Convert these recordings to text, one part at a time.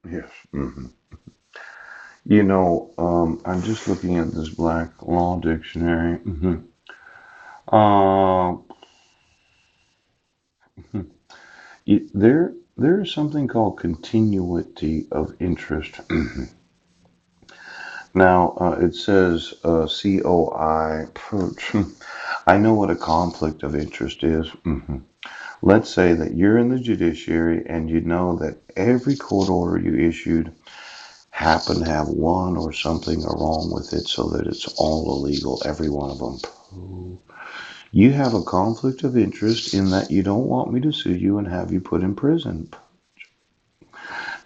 Yes. I'm just looking at this Black Law Dictionary. Uh, there is something called continuity of interest. Now, it says COI. I know what a conflict of interest is. Let's say that you're in the judiciary and you know that every court order you issued happen to have one or something wrong with it so that it's all illegal, every one of them. You have a conflict of interest in that you don't want me to sue you and have you put in prison.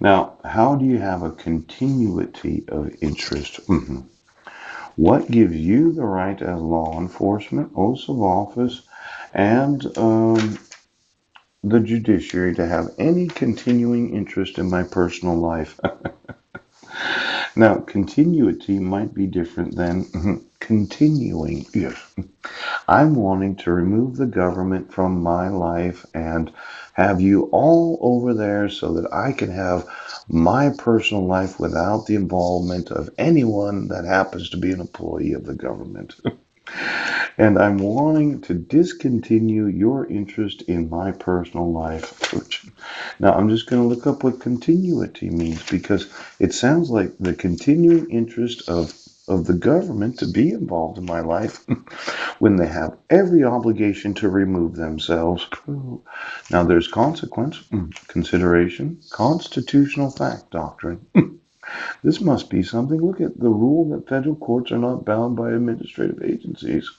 Now, how do you have a continuity of interest? What gives you the right as law enforcement, oaths of office, and the judiciary to have any continuing interest in my personal life? Now, continuity might be different than continuing. Yes. I'm wanting to remove the government from my life and have you all over there so that I can have my personal life without the involvement of anyone that happens to be an employee of the government. And I'm wanting to discontinue your interest in my personal life. Now, I'm just going to look up what continuity means because it sounds like the continuing interest of the government to be involved in my life when they have every obligation to remove themselves. Now, there's consequence, consideration, constitutional fact doctrine. This must be something. Look at the rule that federal courts are not bound by administrative agencies.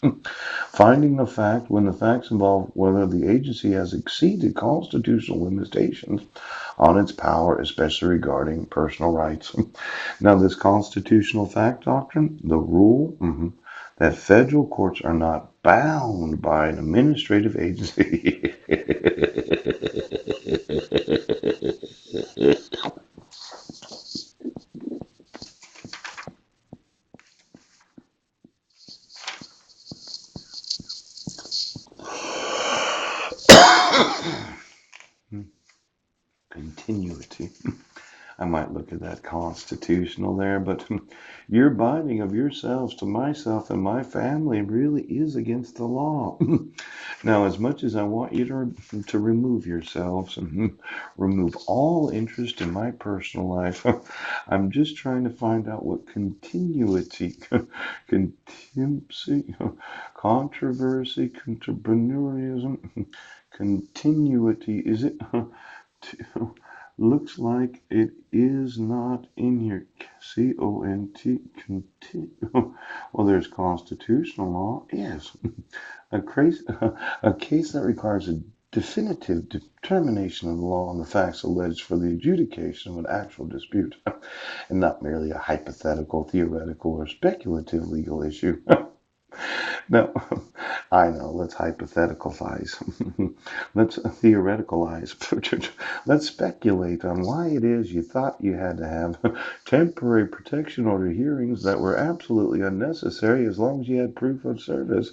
Finding the fact when the facts involve whether the agency has exceeded constitutional limitations on its power, especially regarding personal rights. Now, this constitutional fact doctrine, the rule that federal courts are not bound by an administrative agency. Continuity. I might look at that constitutional there, but your binding of yourselves to myself and my family really is against the law. Now, as much as I want you to remove yourselves and remove all interest in my personal life, I'm just trying to find out what continuity, contingency, controversy, entrepreneurism, continuity, is it? Looks like it is not in here. C-O-N-T, well, there's constitutional law. Yes. A case that requires a definitive determination of the law and the facts alleged for the adjudication of an actual dispute, and not merely a hypothetical, theoretical, or speculative legal issue. No, I know. Let's hypotheticalize. Let's theoreticalize. Let's speculate on why it is you thought you had to have temporary protection order hearings that were absolutely unnecessary as long as you had proof of service.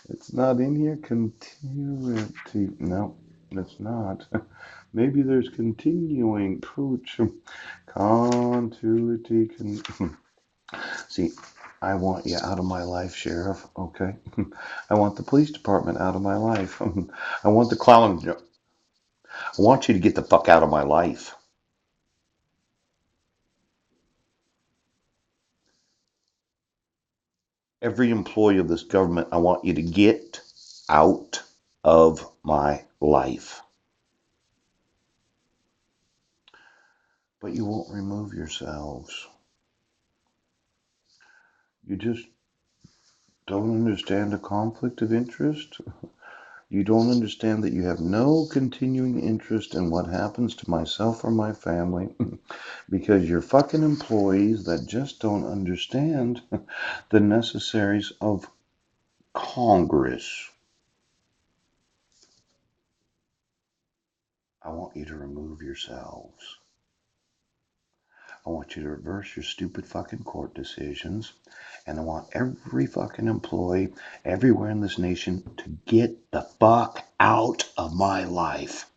It's not in here. Continuity. No, it's not. Maybe there's continuing. Pooch. Continuity. See, I want you out of my life, Sheriff. Okay. I want the police department out of my life. I want the clown. I want you to get the fuck out of my life. Every employee of this government, I want you to get out of my life. But you won't remove yourselves. You just don't understand a conflict of interest. You don't understand that you have no continuing interest in what happens to myself or my family because you're fucking employees that just don't understand the necessaries of Congress. I want you to remove yourselves. I want you to reverse your stupid fucking court decisions. And I want every fucking employee everywhere in this nation to get the fuck out of my life.